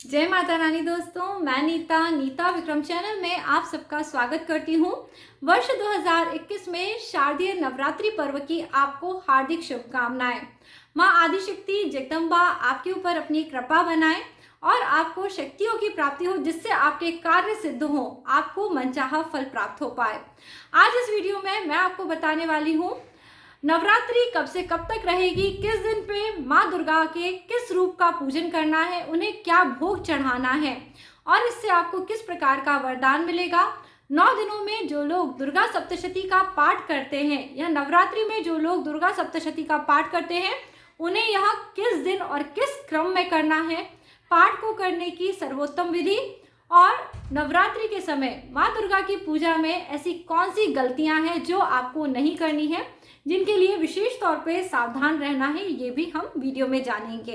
जय माता रानी दोस्तों, मैं नीता विक्रम चैनल में आप सबका स्वागत करती हूँ। वर्ष 2021 में शारदीय नवरात्रि पर्व की आपको हार्दिक शुभकामनाएं। माँ आदिशक्ति जगदम्बा आपके ऊपर अपनी कृपा बनाए और आपको शक्तियों की प्राप्ति हो, जिससे आपके कार्य सिद्ध हो, आपको मनचाहा फल प्राप्त हो पाए। आज इस वीडियो में मैं आपको बताने वाली हूँ नवरात्रि कब से कब तक रहेगी, किस दिन पे माँ दुर्गा के किस रूप का पूजन करना है, उन्हें क्या भोग चढ़ाना है और इससे आपको किस प्रकार का वरदान मिलेगा। 9 दिनों में जो लोग दुर्गा सप्तशती का पाठ करते हैं या नवरात्रि में जो लोग दुर्गा सप्तशती का पाठ करते हैं, उन्हें यह किस दिन और किस क्रम में करना है, पाठ को करने की सर्वोत्तम विधि और नवरात्रि के समय माँ दुर्गा की पूजा में ऐसी कौन सी गलतियां हैं जो आपको नहीं करनी है, जिनके लिए विशेष तौर पे सावधान रहना है, ये भी हम वीडियो में जानेंगे।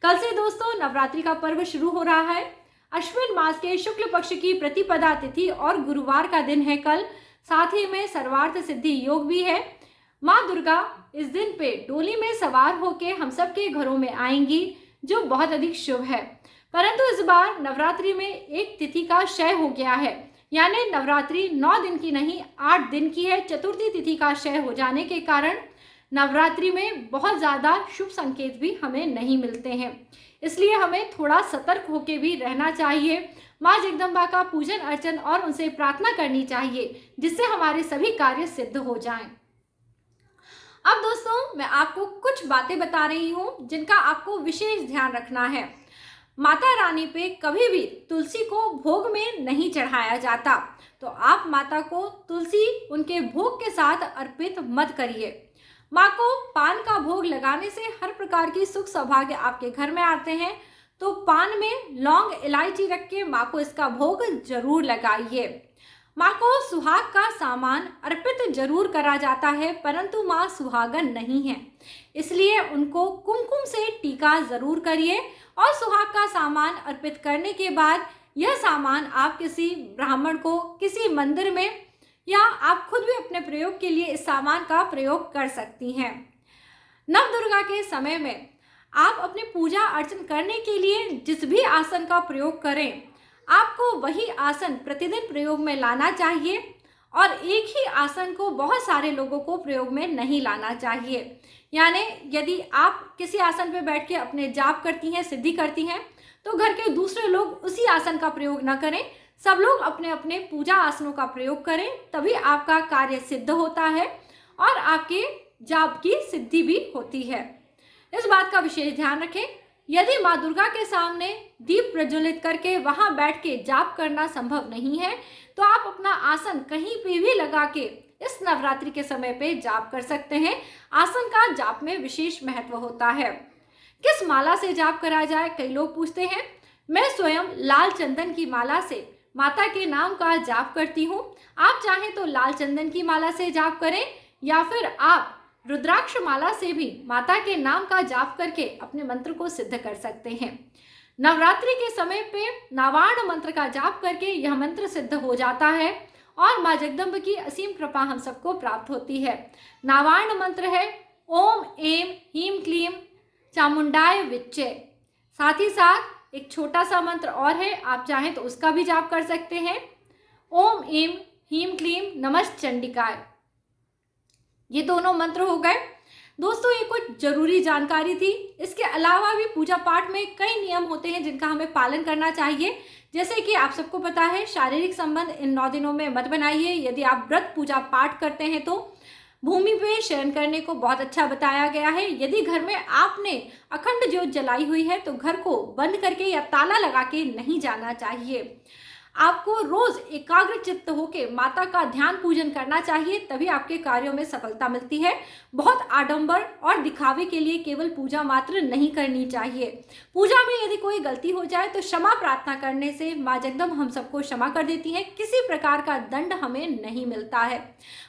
कल से दोस्तों नवरात्रि का पर्व शुरू हो रहा है। अश्विन मास के शुक्ल पक्ष की प्रतिपदा तिथि और गुरुवार का दिन है कल। साथ ही में सर्वार्थ सिद्धि योग भी है। माँ दुर्गा इस दिन पे डोली में सवार होके हम सबके घरों में आएंगी, जो बहुत अधिक शुभ है। परंतु इस बार नवरात्रि में एक तिथि का क्षय हो गया है, यानी नवरात्रि 9 दिन की नहीं 8 दिन की है। चतुर्थी तिथि का क्षय हो जाने के कारण नवरात्रि में बहुत ज़्यादा शुभ संकेत भी हमें नहीं मिलते हैं, इसलिए हमें थोड़ा सतर्क होकर भी रहना चाहिए। माँ जगदम्बा का पूजन अर्चन और उनसे प्रार्थना करनी चाहिए, जिससे हमारे सभी कार्य सिद्ध हो जाएं। अब दोस्तों मैं आपको कुछ बातें बता रही हूँ जिनका आपको विशेष ध्यान रखना है। माता रानी पे कभी भी तुलसी को भोग में नहीं चढ़ाया जाता, तो आप माता को तुलसी उनके भोग के साथ अर्पित मत करिए। माँ को पान का भोग लगाने से हर प्रकार की सुख सौभाग्य आपके घर में आते हैं, तो पान में लौंग इलायची रख के माँ को इसका भोग जरूर लगाइए। माँ को सुहाग का सामान अर्पित जरूर करा जाता है, परंतु माँ सुहागन नहीं है, इसलिए उनको कुमकुम से टीका जरूर करिए। और सुहाग का सामान अर्पित करने के बाद यह सामान आप किसी ब्राह्मण को किसी मंदिर में या आप खुद भी अपने प्रयोग के लिए इस सामान का प्रयोग कर सकती हैं। नव दुर्गा के समय में आप अपनी पूजा अर्चन करने के लिए जिस भी आसन का प्रयोग करें, आपको वही आसन प्रतिदिन प्रयोग में लाना चाहिए और एक ही आसन को बहुत सारे लोगों को प्रयोग में नहीं लाना चाहिए। यानी यदि आप किसी आसन पर बैठ के अपने जाप करती हैं, सिद्धि करती हैं, तो घर के दूसरे लोग उसी आसन का प्रयोग न करें। सब लोग अपने अपने पूजा आसनों का प्रयोग करें, तभी आपका कार्य सिद्ध होता है और आपके जाप की सिद्धि भी होती है। इस बात का विशेष ध्यान रखें। यदि माँ दुर्गा के सामने दीप प्रज्वलित करके वहां बैठ के जाप करना संभव नहीं है, तो आप अपना आसन कहीं पे भी लगा के इस नवरात्रि के समय पे जाप कर सकते हैं। आसन का जाप में विशेष महत्व होता है। किस माला से जाप करा जाए, कई लोग पूछते हैं। मैं स्वयं लाल चंदन की माला से माता के नाम का जाप करती हूँ। आप चाहें तो लाल चंदन की माला से जाप करें या फिर आप रुद्राक्ष माला से भी माता के नाम का जाप करके अपने मंत्र को सिद्ध कर सकते हैं। नवरात्रि के समय पे नावार्ण मंत्र का जाप करके यह मंत्र सिद्ध हो जाता है और माँ जगदम्ब की असीम कृपा हम सबको प्राप्त होती है। नावार्ण मंत्र है ओम एम हीम क्लीम चामुंडाय विच्चे। साथ ही साथ एक छोटा सा मंत्र और है, आप चाहें तो उसका भी जाप कर सकते हैं। ओम एम हीम क्लीम नमः चंडिकाय। ये दोनों मंत्र हो गए। दोस्तों ये कुछ जरूरी जानकारी थी। इसके अलावा भी पूजा पाठ में कई नियम होते हैं जिनका हमें पालन करना चाहिए। जैसे कि आप सबको पता है, शारीरिक संबंध इन 9 दिनों में मत बनाइए। यदि आप व्रत पूजा पाठ करते हैं तो भूमि पे शयन करने को बहुत अच्छा बताया गया है। यदि घर में आपने अखंड ज्योत जलाई हुई है तो घर को बंद करके या ताला लगा के नहीं जाना चाहिए। आपको रोज एकाग्र चित्त होकर माता का ध्यान पूजन करना चाहिए, तभी आपके कार्यों में सफलता मिलती है। बहुत आडंबर और दिखावे के लिए केवल पूजा मात्र नहीं करनी चाहिए। पूजा में यदि कोई गलती हो जाए तो क्षमा प्रार्थना करने से माँ जगदम्ब हम सबको क्षमा कर देती हैं। किसी प्रकार का दंड हमें नहीं मिलता है।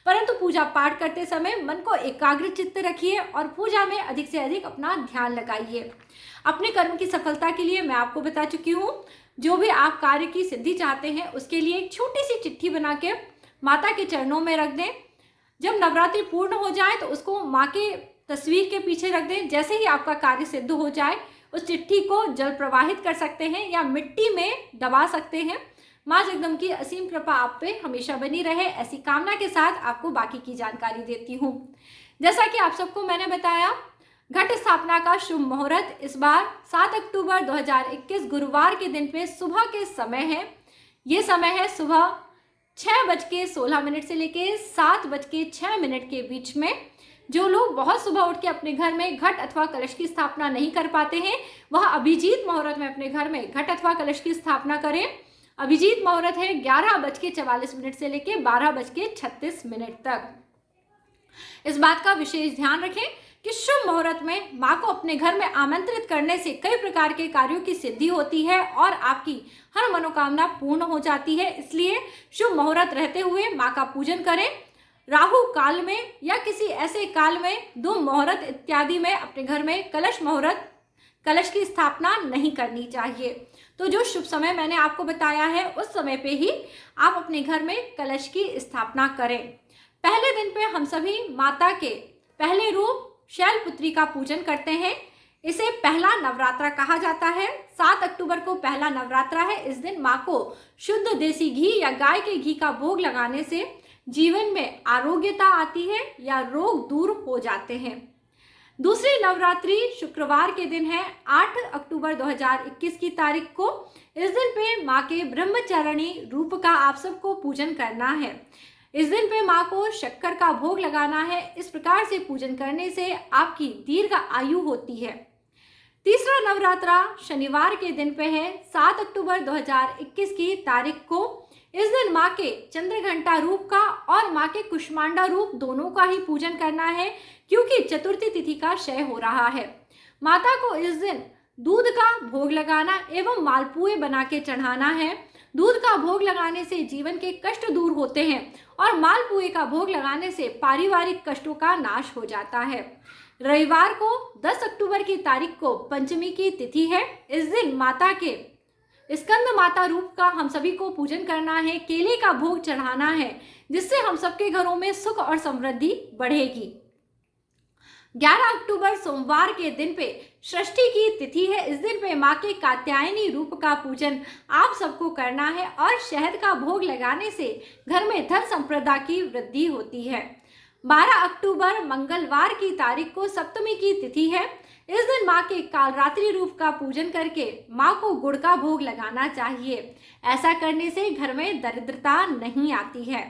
परंतु पूजा पाठ करते समय मन को एकाग्र चित्त रखिए और पूजा में अधिक से अधिक अपना ध्यान लगाइए। अपने कर्म की सफलता के लिए मैं आपको बता चुकी हूँ, जो भी आप कार्य की सिद्धि चाहते हैं उसके लिए एक छोटी सी चिट्ठी बना के माता के चरणों में रख दें। जब नवरात्रि पूर्ण हो जाए तो उसको माँ के तस्वीर के पीछे रख दें। जैसे ही आपका कार्य सिद्ध हो जाए उस चिट्ठी को जल प्रवाहित कर सकते हैं या मिट्टी में दबा सकते हैं। माँ जगदम्बा की असीम कृपा आप पे हमेशा बनी रहे, ऐसी कामना के साथ आपको बाकी की जानकारी देती हूँ। जैसा कि आप सबको मैंने बताया, घट स्थापना का शुभ मुहूर्त इस बार 7 अक्टूबर 2021 गुरुवार के दिन पे सुबह के समय है। ये समय है सुबह 6:16 से लेके 7:06 के बीच में। जो लोग बहुत सुबह उठ के अपने घर में घट अथवा कलश की स्थापना नहीं कर पाते हैं, वह अभिजीत मुहूर्त में अपने घर में घट अथवा कलश की स्थापना करें। अभिजीत मुहूर्त है 11:44 से लेके 12:36 तक। इस बात का विशेष ध्यान रखें कि शुभ मुहूर्त में माँ को अपने घर में आमंत्रित करने से कई प्रकार के कार्यों की सिद्धि होती है और आपकी हर मनोकामना पूर्ण हो जाती है। इसलिए शुभ मुहूर्त रहते हुए माँ का पूजन करें। राहु काल में या किसी ऐसे काल में धूम मुहूर्त इत्यादि में अपने घर में कलश की स्थापना नहीं करनी चाहिए। तो जो शुभ समय मैंने आपको बताया है, उस समय पे ही आप अपने घर में कलश की स्थापना करें। पहले दिन पे हम सभी माता के पहले रूप शैलपुत्री का पूजन करते हैं। इसे पहला नवरात्रा कहा जाता है। 7 अक्टूबर को पहला नवरात्रा है। इस दिन माँ को शुद्ध देसी घी या गाय के घी का भोग लगाने से जीवन में आरोग्यता आती है या रोग दूर हो जाते हैं। दूसरी नवरात्रि शुक्रवार के दिन है 8 अक्टूबर 2021 की तारीख को। इस दिन पे माँ के ब्रह्मचारिणी रूप का आप सबको पूजन करना है। इस दिन पे माँ को शक्कर का भोग लगाना है। इस प्रकार से पूजन करने से आपकी दीर्घ आयु होती है। तीसरा नवरात्रा शनिवार के दिन पे है 7 अक्टूबर 2021 की तारीख को। इस दिन माँ के चंद्रघंटा रूप का और माँ के कुष्मांडा रूप दोनों का ही पूजन करना है, क्योंकि चतुर्थी तिथि का क्षय हो रहा है। माता को इस दिन दूध का भोग लगाना एवं मालपुए बना के चढ़ाना है। दूध का भोग लगाने से जीवन के कष्ट दूर होते हैं और मालपुए का भोग लगाने से पारिवारिक कष्टों का नाश हो जाता है। रविवार को 10 अक्टूबर की तारीख को पंचमी की तिथि है। इस दिन माता के स्कंद माता रूप का हम सभी को पूजन करना है। केले का भोग चढ़ाना है, जिससे हम सबके घरों में सुख और समृद्धि बढ़ेगी। 11 अक्टूबर सोमवार के दिन पे षष्ठी की तिथि है। इस दिन पे माँ के कात्यायनी रूप का पूजन आप सबको करना है और शहद का भोग लगाने से घर में धन संपदा की वृद्धि होती है। 12 अक्टूबर मंगलवार की तारीख को सप्तमी की तिथि है। इस दिन माँ के कालरात्रि रूप का पूजन करके माँ को गुड़ का भोग लगाना चाहिए। ऐसा करने से घर में दरिद्रता नहीं आती है।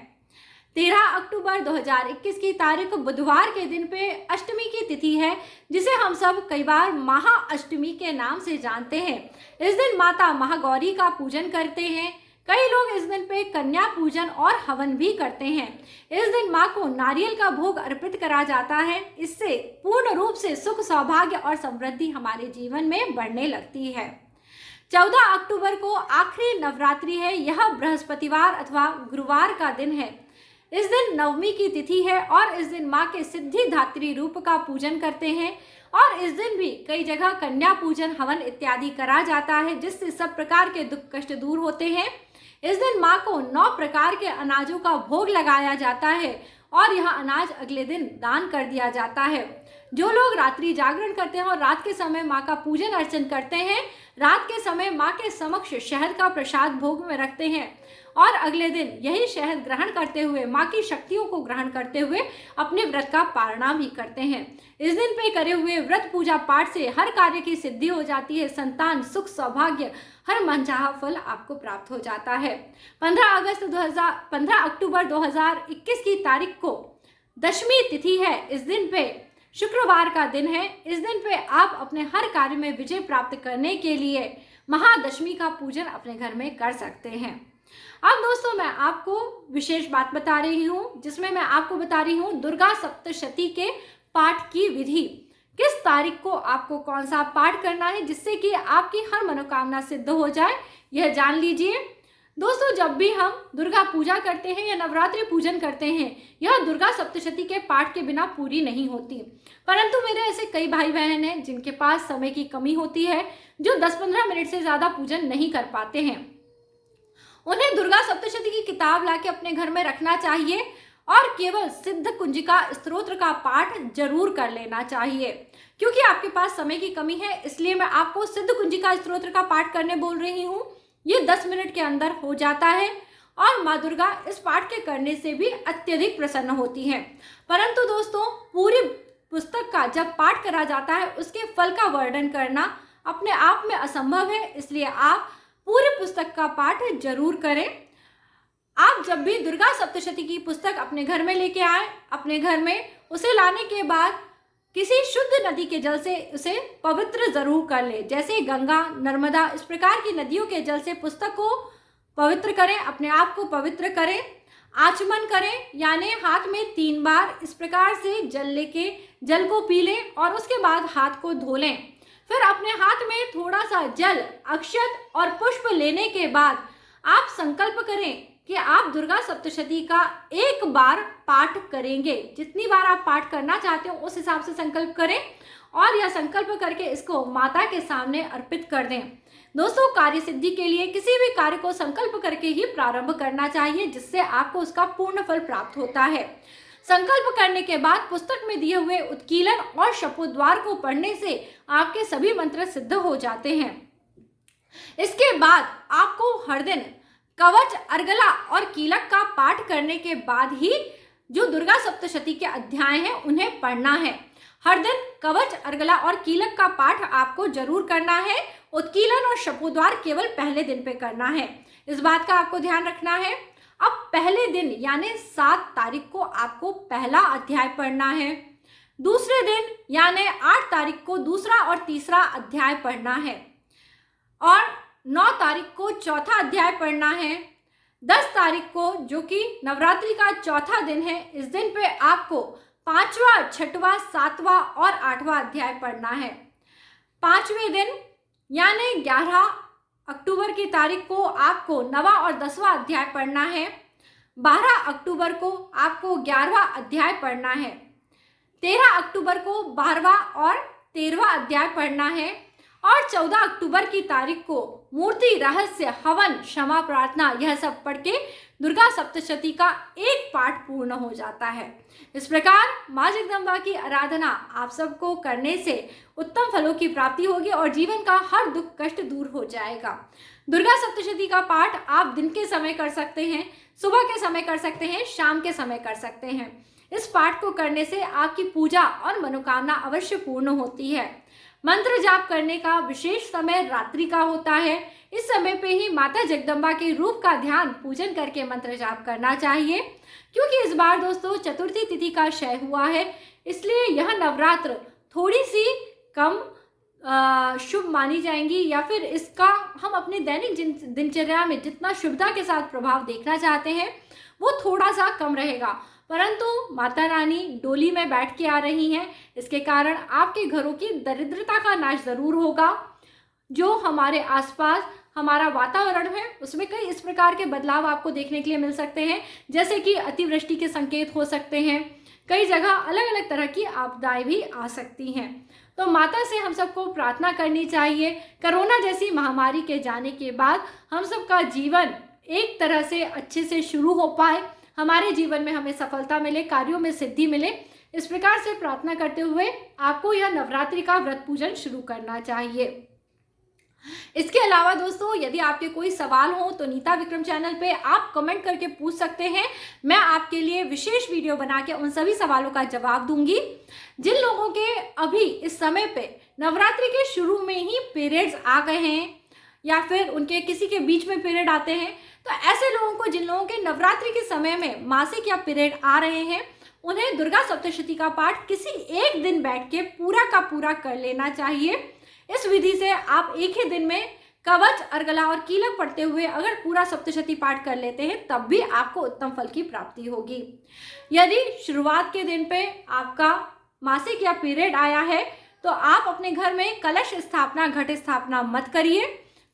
13 अक्टूबर 2021 की तारीख बुधवार के दिन पे अष्टमी की तिथि है, जिसे हम सब कई बार महाअष्टमी के नाम से जानते हैं। इस दिन माता महागौरी का पूजन करते हैं। कई लोग इस दिन पे कन्या पूजन और हवन भी करते हैं। इस दिन माँ को नारियल का भोग अर्पित करा जाता है। इससे पूर्ण रूप से सुख, सौभाग्य और समृद्धि हमारे जीवन में बढ़ने लगती है। 14 अक्टूबर को आखिरी नवरात्रि है। यह बृहस्पतिवार अथवा गुरुवार का दिन है। इस दिन नवमी की तिथि है और इस दिन माँ के सिद्धिदात्री रूप का पूजन करते हैं और इस दिन भी कई जगह कन्या पूजन, हवन इत्यादि करा जाता है, जिससे सब प्रकार के दुख कष्ट दूर होते हैं। इस दिन माँ को 9 प्रकार के अनाजों का भोग लगाया जाता है और यह अनाज अगले दिन दान कर दिया जाता है। जो लोग रात्रि जागरण करते हैं और रात के समय माँ का पूजन अर्चन करते हैं, रात के समय माँ के समक्ष शहद का प्रसाद भोग में रखते हैं और अगले दिन यही शहद ग्रहण करते हुए, माँ की शक्तियों को ग्रहण करते हुए अपने व्रत का पारणा भी करते हैं। इस दिन पे करे हुए व्रत पूजा पाठ से हर कार्य की सिद्धि हो जाती है। संतान, सुख, सौभाग्य, हर मनचाहा फल आपको प्राप्त हो जाता है। 15 अक्टूबर 2021 की तारीख को दशमी तिथि है। इस दिन पे शुक्रवार का दिन है। इस दिन पे आप अपने हर कार्य में विजय प्राप्त करने के लिए महादशमी का पूजन अपने घर में कर सकते हैं। अब दोस्तों, मैं आपको विशेष बात बता रही हूँ, जिसमें मैं आपको बता रही हूँ दुर्गा सप्तशती के पाठ की विधि। किस तारीख को आपको कौन सा पाठ करना है जिससे कि आपकी हर मनोकामना सिद्ध हो जाए, यह जान लीजिए। दोस्तों, जब भी हम दुर्गा पूजा करते हैं या नवरात्रि पूजन करते हैं, यह दुर्गा सप्तशती के पाठ के बिना पूरी नहीं होती। परंतु मेरे ऐसे कई भाई बहन हैं जिनके पास समय की कमी होती है, जो 10-15 मिनट से ज़्यादा पूजन नहीं कर पाते हैं। उन्हें दुर्गा सप्तशती की किताब लाके अपने घर में रखना चाहिए और केवल सिद्ध कुंजिका स्तोत्र का पाठ जरूर कर लेना चाहिए। क्योंकि आपके पास समय की कमी है, इसलिए मैं आपको सिद्ध कुंजिका स्तोत्र का पाठ करने बोल रही हूँ। ये 10 मिनट के अंदर हो जाता है और माँ दुर्गा इस पाठ के करने से भी अत्यधिक प्रसन्न होती हैं। परंतु दोस्तों, पूरी पुस्तक का जब पाठ करा जाता है, उसके फल का वर्णन करना अपने आप में असंभव है, इसलिए आप पूरी पुस्तक का पाठ जरूर करें। आप जब भी दुर्गा सप्तशती की पुस्तक अपने घर में लेके आए, अपने घर में उसे लाने के बाद किसी शुद्ध नदी के जल से उसे पवित्र जरूर कर ले। जैसे गंगा, नर्मदा, इस प्रकार की नदियों के जल से पुस्तक को पवित्र करें, अपने आप को पवित्र करें, आचमन करें, यानी हाथ में 3 बार इस प्रकार से जल लेके जल को पी लें और उसके बाद हाथ को धो लें। फिर अपने हाथ में थोड़ा सा जल, अक्षत और पुष्प लेने के बाद आप संकल्प करें कि आप दुर्गा सप्तशती का 1 बार पाठ करेंगे। जितनी बार आप पाठ करना चाहते हो उस हिसाब से संकल्प करें और यह संकल्प करके इसको माता के सामने अर्पित कर दें। दोस्तों, कार्य सिद्धि के लिए किसी भी कार्य को संकल्प करके ही प्रारंभ करना चाहिए, जिससे आपको उसका पूर्ण फल प्राप्त होता है। संकल्प करने के बाद पुस्तक में दिए हुए उत्कीलन और शपोद्वार को पढ़ने से आपके सभी मंत्र सिद्ध हो जाते हैं। इसके बाद आपको हर दिन कवच, अर्गला और कीलक का पाठ करने के बाद ही जो दुर्गा सप्तशती के अध्याय हैं उन्हें पढ़ना है। हर दिन कवच, अर्गला और कीलक का पाठ आपको जरूर करना है। उत्कीलन और शपोद्वार केवल पहले दिन पे करना है, इस बात का आपको ध्यान रखना है। अब पहले दिन यानी 7 तारीख को आपको पहला अध्याय पढ़ना है। दूसरे दिन यानी 8 तारीख को दूसरा और तीसरा अध्याय पढ़ना है और 9 तारीख को चौथा अध्याय पढ़ना है। 10 तारीख को, जो कि नवरात्रि का चौथा दिन है, इस दिन पे आपको 5वां, 6वां, 7वां और 8वां अध्याय पढ़ना है। 5वें दिन यानी 11 अक्टूबर की तारीख को आपको 9वां और 10वां अध्याय पढ़ना है। 12 अक्टूबर को आपको 11वां अध्याय पढ़ना है। 13 अक्टूबर को 12वां और 13वां अध्याय पढ़ना है और 14 अक्टूबर की तारीख को मूर्ति, रहस्य, हवन, क्षमा प्रार्थना, यह सब पढ़ के दुर्गा सप्तशती का 1 पाठ पूर्ण हो जाता है। इस प्रकार माँ जगदम्बा की आराधना आप सबको करने से उत्तम फलों की प्राप्ति होगी और जीवन का हर दुख कष्ट दूर हो जाएगा। दुर्गा सप्तशती का पाठ आप दिन के समय कर सकते हैं, सुबह के समय कर सकते हैं, शाम के समय कर सकते हैं। इस पाठ को करने से आपकी पूजा और मनोकामना अवश्य पूर्ण होती है। मंत्र जाप करने का विशेष समय रात्रि का होता है। इस समय पे ही माता जगदम्बा के रूप का ध्यान पूजन करके मंत्र जाप करना चाहिए। क्योंकि इस बार दोस्तों चतुर्थी तिथि का क्षय हुआ है, इसलिए यह नवरात्र थोड़ी सी कम शुभ मानी जाएंगी, या फिर इसका हम अपनी दैनिक दिनचर्या में जितना शुभता के साथ प्रभाव देखना चाहते हैं वो थोड़ा सा कम रहेगा। परंतु माता रानी डोली में बैठ के आ रही हैं, इसके कारण आपके घरों की दरिद्रता का नाश जरूर होगा। जो हमारे आसपास हमारा वातावरण है उसमें कई इस प्रकार के बदलाव आपको देखने के लिए मिल सकते हैं, जैसे कि अतिवृष्टि के संकेत हो सकते हैं। कई जगह अलग अलग तरह की आपदाएं भी आ सकती हैं। तो माता से हम सबको प्रार्थना करनी चाहिए, कोरोना जैसी महामारी के जाने के बाद हम सबका जीवन एक तरह से अच्छे से शुरू हो पाए, हमारे जीवन में हमें सफलता मिले, कार्यों में सिद्धि मिले। इस प्रकार से प्रार्थना करते हुए आपको यह नवरात्रि का व्रत पूजन शुरू करना चाहिए। इसके अलावा दोस्तों यदि आपके कोई सवाल हो तो नीता विक्रम चैनल पे आप कमेंट करके पूछ सकते हैं। मैं आपके लिए विशेष वीडियो बना के उन सभी सवालों का जवाब दूंगी। जिन लोगों के अभी इस समय पे नवरात्रि के शुरू में ही पीरियड्स आ गए हैं या फिर उनके किसी के बीच में पीरियड आते हैं, तो ऐसे लोगों को, जिन लोगों के नवरात्रि के समय में मासिक या पीरियड आ रहे हैं, उन्हें दुर्गा सप्तशती का पाठ किसी एक दिन बैठ के पूरा का पूरा कर लेना चाहिए। इस विधि से आप एक ही दिन में कवच, अर्गला और कीलक पढ़ते हुए अगर पूरा सप्तशती पाठ कर लेते हैं तब भी आपको उत्तम फल की प्राप्ति होगी। यदि शुरुआत के दिन पे आपका मासिक या पीरियड आया है तो आप अपने घर में कलश स्थापना, घट स्थापना मत करिए,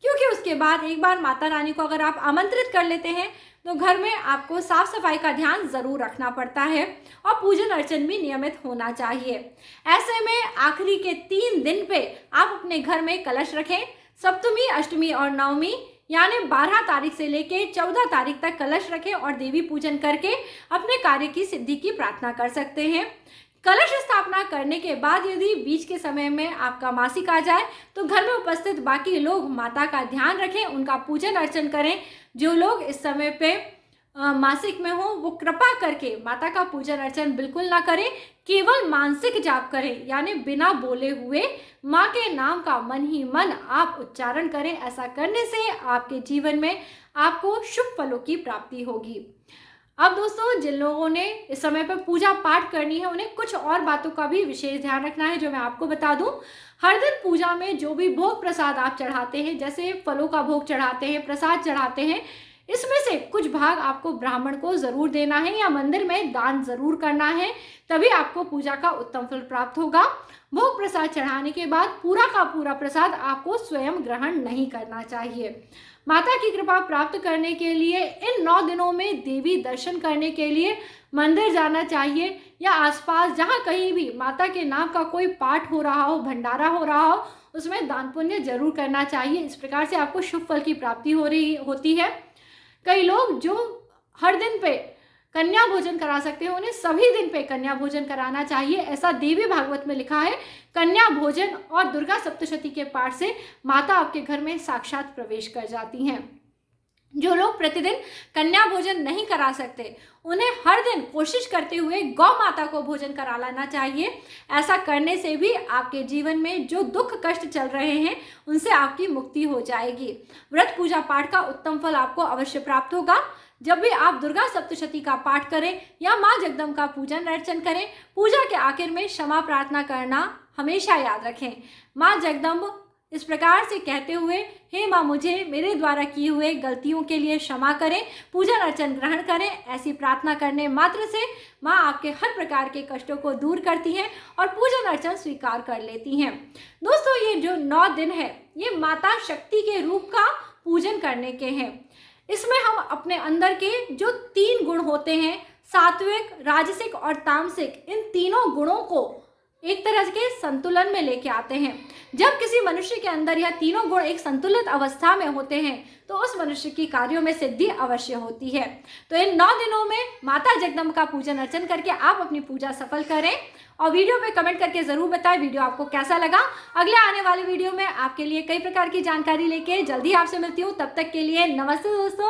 क्योंकि उसके बाद एक बार माता रानी को अगर आप आमंत्रित कर लेते हैं तो घर में आपको साफ सफाई का ध्यान जरूर रखना पड़ता है और पूजन अर्चन भी नियमित होना चाहिए। ऐसे में आखिरी के 3 दिन पे आप अपने घर में कलश रखें। सप्तमी, अष्टमी और नवमी यानी 12 तारीख से लेके 14 तारीख तक कलश रखें और देवी पूजन करके अपने कार्य की सिद्धि की प्रार्थना कर सकते हैं। कलश स्थापना करने के बाद यदि बीच के समय में आपका मासिक आ जाए तो घर में उपस्थित बाकी लोग माता का ध्यान रखें, उनका पूजन अर्चन करें। जो लोग इस समय पे मासिक में हो वो कृपा करके माता का पूजन अर्चन बिल्कुल ना करें, केवल मानसिक जाप करें, यानी बिना बोले हुए माँ के नाम का मन ही मन आप उच्चारण करें। ऐसा करने से आपके जीवन में आपको शुभ फलों की प्राप्ति होगी। अब दोस्तों, जिन लोगों ने इस समय पर पूजा पाठ करनी है उन्हें कुछ और बातों का भी विशेष ध्यान रखना है, जो मैं आपको बता दूं। हर दिन पूजा में जो भी भोग प्रसाद आप चढ़ाते हैं, जैसे फलों का भोग चढ़ाते हैं, प्रसाद चढ़ाते हैं, इसमें से कुछ भाग आपको ब्राह्मण को जरूर देना है या मंदिर में दान जरूर करना है, तभी आपको पूजा का उत्तम फल प्राप्त होगा। भोग प्रसाद चढ़ाने के बाद पूरा का पूरा प्रसाद आपको स्वयं ग्रहण नहीं करना चाहिए। माता की कृपा प्राप्त करने के लिए इन 9 दिनों में देवी दर्शन करने के लिए मंदिर जाना चाहिए या आसपास जहाँ कहीं भी माता के नाम का कोई पाठ हो रहा हो, भंडारा हो रहा हो, उसमें दान पुण्य जरूर करना चाहिए। इस प्रकार से आपको शुभ फल की प्राप्ति होती है। कई लोग जो हर दिन पे कन्या भोजन करा सकते हैं उन्हें सभी दिन पे कन्या भोजन कराना चाहिए, ऐसा देवी भागवत में लिखा है। कन्या भोजन और दुर्गा सप्तशती के पाठ से माता आपके घर में साक्षात प्रवेश कर जाती हैं। जो लोग प्रतिदिन कन्या भोजन नहीं करा सकते उन्हें हर दिन कोशिश करते हुए गौ माता को भोजन करा लाना चाहिए। ऐसा करने से भी आपके जीवन में जो दुख कष्ट चल रहे हैं उनसे आपकी मुक्ति हो जाएगी। व्रत पूजा पाठ का उत्तम फल आपको अवश्य प्राप्त होगा। जब भी आप दुर्गा सप्तशती का पाठ करें या माँ जगदम्ब का पूजन अर्चन करें, पूजा के आखिर में क्षमा प्रार्थना करना हमेशा याद रखें। माँ जगदम्ब इस प्रकार से कहते हुए, हे माँ, मुझे मेरे द्वारा किए हुए गलतियों के लिए क्षमा करें, पूजन अर्चन ग्रहण करें। ऐसी प्रार्थना करने मात्र से माँ आपके हर प्रकार के कष्टों को दूर करती हैं और पूजन अर्चन स्वीकार कर लेती हैं। दोस्तों, ये जो 9 दिन है ये माता शक्ति के रूप का पूजन करने के हैं। इसमें हम अपने अंदर के जो 3 गुण होते हैं, सात्विक, राजसिक और तामसिक, इन तीनों गुणों को एक तरह के संतुलन में लेके आते हैं। जब किसी मनुष्य के अंदर यह तीनों गुण एक संतुलित अवस्था में होते हैं तो उस मनुष्य की कार्यों में सिद्धि अवश्य होती है। तो इन 9 दिनों में माता जगदम्ब का पूजन अर्चन करके आप अपनी पूजा सफल करें और वीडियो पे कमेंट करके जरूर बताएं वीडियो आपको कैसा लगा। अगले आने वाले वीडियो में आपके लिए कई प्रकार की जानकारी लेके जल्दी आपसे मिलती हूँ। तब तक के लिए नमस्ते दोस्तों।